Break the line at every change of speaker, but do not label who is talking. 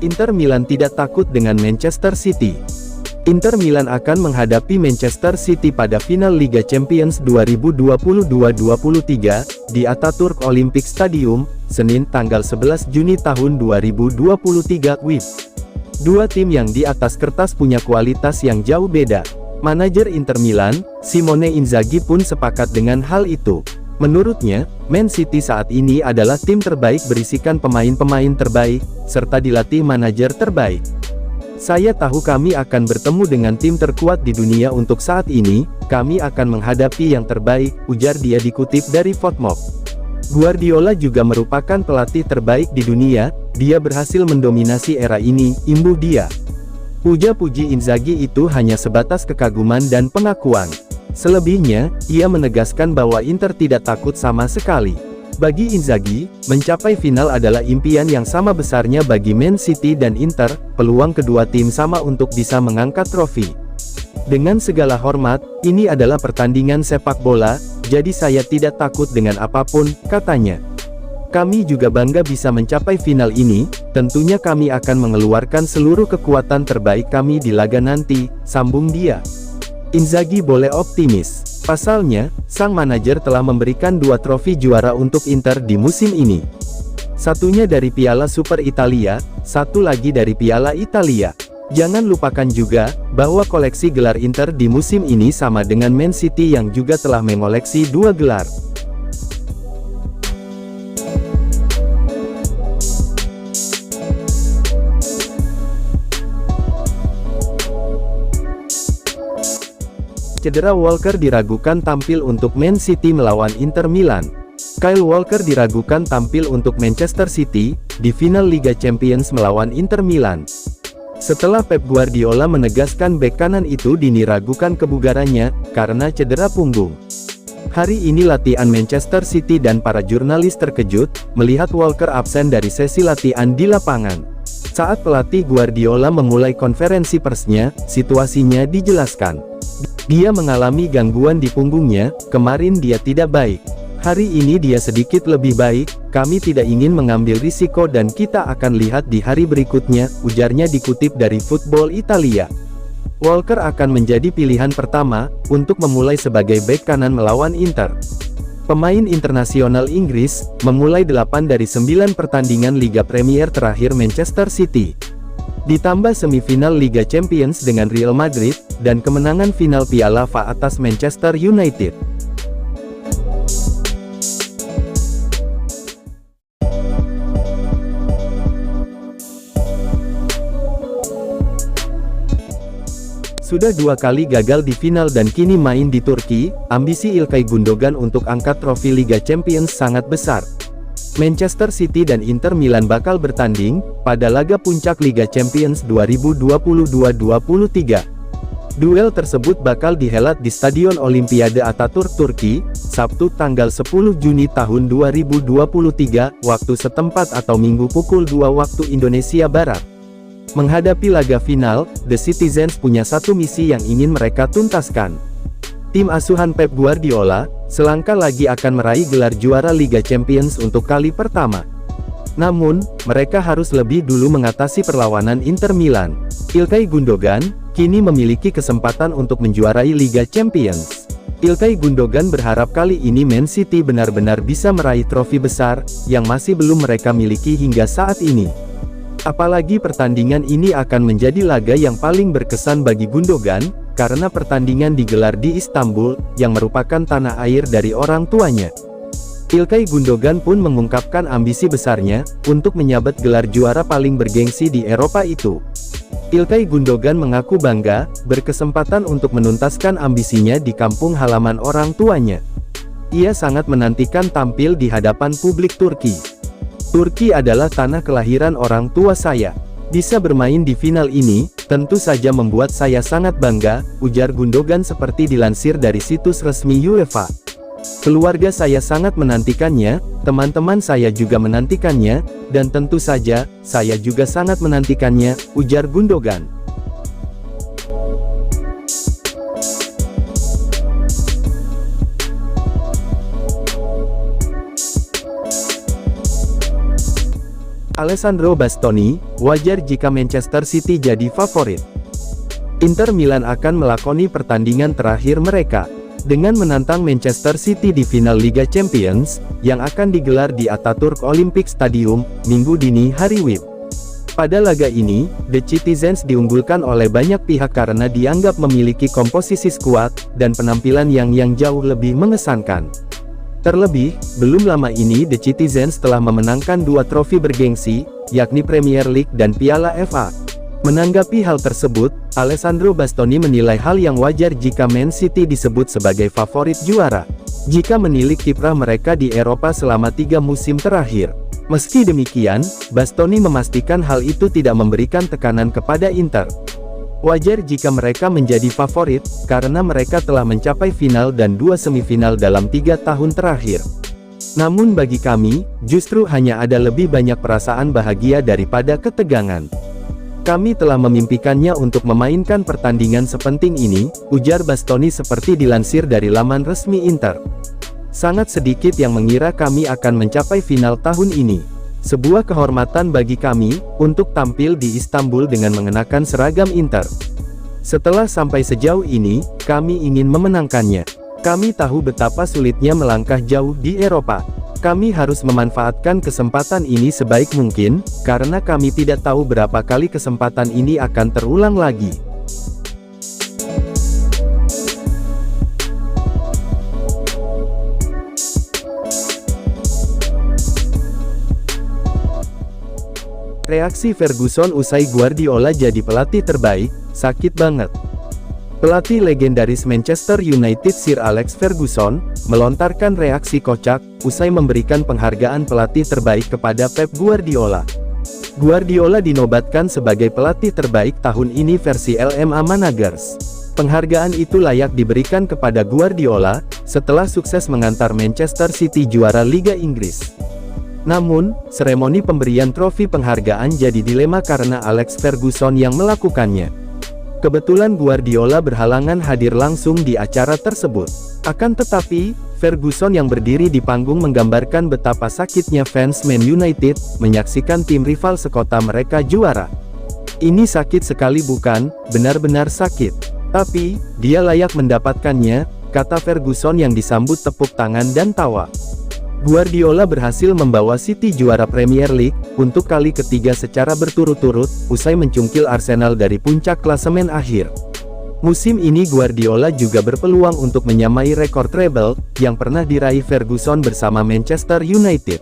Inter Milan tidak takut dengan Manchester City. Inter Milan akan menghadapi Manchester City pada final Liga Champions 2022-23, di Ataturk Olympic Stadium, Senin tanggal 11 Juni tahun 2023 WIB. Dua tim yang di atas kertas punya kualitas yang jauh beda. Manajer Inter Milan, Simone Inzaghi pun sepakat dengan hal itu. Menurutnya, Man City saat ini adalah tim terbaik berisikan pemain-pemain terbaik, serta dilatih manajer terbaik. Saya tahu kami akan bertemu dengan tim terkuat di dunia untuk saat ini, kami akan menghadapi yang terbaik, ujar dia dikutip dari Fotmob. Guardiola juga merupakan pelatih terbaik di dunia, dia berhasil mendominasi era ini, imbuh dia. Puja-puji Inzaghi itu hanya sebatas kekaguman dan pengakuan. Selebihnya, ia menegaskan bahwa Inter tidak takut sama sekali. Bagi Inzaghi, mencapai final adalah impian yang sama besarnya bagi Man City dan Inter, peluang kedua tim sama untuk bisa mengangkat trofi. Dengan segala hormat, ini adalah pertandingan sepak bola, jadi saya tidak takut dengan apapun, katanya. Kami juga bangga bisa mencapai final ini, tentunya kami akan mengeluarkan seluruh kekuatan terbaik kami di laga nanti, sambung dia. Inzaghi boleh optimis. Pasalnya, sang manajer telah memberikan 2 trofi juara untuk Inter di musim ini. Satunya dari Piala Super Italia, satu lagi dari Piala Italia. Jangan lupakan juga, bahwa koleksi gelar Inter di musim ini sama dengan Man City yang juga telah mengoleksi 2 gelar. Cedera Walker diragukan tampil untuk Man City melawan Inter Milan. Kyle Walker diragukan tampil untuk Manchester City, di final Liga Champions melawan Inter Milan. Setelah Pep Guardiola menegaskan bek kanan itu diragukan kebugarannya, karena cedera punggung. Hari ini latihan Manchester City dan para jurnalis terkejut, melihat Walker absen dari sesi latihan di lapangan. Saat pelatih Guardiola memulai konferensi persnya, situasinya dijelaskan. Dia mengalami gangguan di punggungnya, kemarin dia tidak baik. Hari ini dia sedikit lebih baik, kami tidak ingin mengambil risiko dan kita akan lihat di hari berikutnya, ujarnya dikutip dari Football Italia. Walker akan menjadi pilihan pertama, untuk memulai sebagai bek kanan melawan Inter. Pemain internasional Inggris, memulai 8 dari 9 pertandingan Liga Premier terakhir Manchester City. Ditambah semifinal Liga Champions dengan Real Madrid, dan kemenangan final Piala FA atas Manchester United. Sudah 2 kali gagal di final dan kini main di Turki, ambisi İlkay Gundogan untuk angkat trofi Liga Champions sangat besar. Manchester City dan Inter Milan bakal bertanding, pada laga puncak Liga Champions 2022-23. Duel tersebut bakal dihelat di Stadion Olimpiade Ataturk Turki, Sabtu tanggal 10 Juni tahun 2023, waktu setempat atau Minggu pukul 2 waktu Indonesia Barat. Menghadapi laga final, The Citizens punya satu misi yang ingin mereka tuntaskan. Tim asuhan Pep Guardiola, selangkah lagi akan meraih gelar juara Liga Champions untuk kali pertama. Namun, mereka harus lebih dulu mengatasi perlawanan Inter Milan. İlkay Gundogan, kini memiliki kesempatan untuk menjuarai Liga Champions. İlkay Gundogan berharap kali ini Man City benar-benar bisa meraih trofi besar, yang masih belum mereka miliki hingga saat ini. Apalagi pertandingan ini akan menjadi laga yang paling berkesan bagi Gundogan, karena pertandingan digelar di Istanbul, yang merupakan tanah air dari orang tuanya. İlkay Gundogan pun mengungkapkan ambisi besarnya, untuk menyabet gelar juara paling bergengsi di Eropa itu. İlkay Gundogan mengaku bangga, berkesempatan untuk menuntaskan ambisinya di kampung halaman orang tuanya. Ia sangat menantikan tampil di hadapan publik Turki. Turki adalah tanah kelahiran orang tua saya. Bisa bermain di final ini, tentu saja membuat saya sangat bangga, ujar Gundogan seperti dilansir dari situs resmi UEFA. Keluarga saya sangat menantikannya, teman-teman saya juga menantikannya, dan tentu saja, saya juga sangat menantikannya, ujar Gundogan. Alessandro Bastoni, wajar jika Manchester City jadi favorit. Inter Milan akan melakoni pertandingan terakhir mereka, dengan menantang Manchester City di final Liga Champions, yang akan digelar di Ataturk Olympic Stadium, Minggu dini hari WIB. Pada laga ini, The Citizens diunggulkan oleh banyak pihak karena dianggap memiliki komposisi skuad, dan penampilan yang jauh lebih mengesankan. Terlebih, belum lama ini The Citizens telah memenangkan 2 trofi bergengsi, yakni Premier League dan Piala FA. Menanggapi hal tersebut, Alessandro Bastoni menilai hal yang wajar jika Man City disebut sebagai favorit juara, jika menilik kiprah mereka di Eropa selama 3 musim terakhir. Meski demikian, Bastoni memastikan hal itu tidak memberikan tekanan kepada Inter. Wajar jika mereka menjadi favorit, karena mereka telah mencapai final dan 2 semifinal dalam 3 tahun terakhir. Namun bagi kami, justru hanya ada lebih banyak perasaan bahagia daripada ketegangan. Kami telah memimpikannya untuk memainkan pertandingan sepenting ini, ujar Bastoni seperti dilansir dari laman resmi Inter. Sangat sedikit yang mengira kami akan mencapai final tahun ini. Sebuah kehormatan bagi kami, untuk tampil di Istanbul dengan mengenakan seragam Inter. Setelah sampai sejauh ini, kami ingin memenangkannya. Kami tahu betapa sulitnya melangkah jauh di Eropa. Kami harus memanfaatkan kesempatan ini sebaik mungkin, karena kami tidak tahu berapa kali kesempatan ini akan terulang lagi. Reaksi Ferguson usai Guardiola jadi pelatih terbaik, sakit banget. Pelatih legendaris Manchester United Sir Alex Ferguson, melontarkan reaksi kocak, usai memberikan penghargaan pelatih terbaik kepada Pep Guardiola. Guardiola dinobatkan sebagai pelatih terbaik tahun ini versi LMA Managers. Penghargaan itu layak diberikan kepada Guardiola, setelah sukses mengantar Manchester City juara Liga Inggris. Namun, seremoni pemberian trofi penghargaan jadi dilema karena Alex Ferguson yang melakukannya. Kebetulan Guardiola berhalangan hadir langsung di acara tersebut. Akan tetapi, Ferguson yang berdiri di panggung menggambarkan betapa sakitnya fans Man United, menyaksikan tim rival sekota mereka juara. Ini sakit sekali bukan, benar-benar sakit. Tapi, dia layak mendapatkannya, kata Ferguson yang disambut tepuk tangan dan tawa. Guardiola berhasil membawa City juara Premier League, untuk kali ketiga secara berturut-turut, usai mencungkil Arsenal dari puncak klasemen akhir. Musim ini Guardiola juga berpeluang untuk menyamai rekor treble, yang pernah diraih Ferguson bersama Manchester United.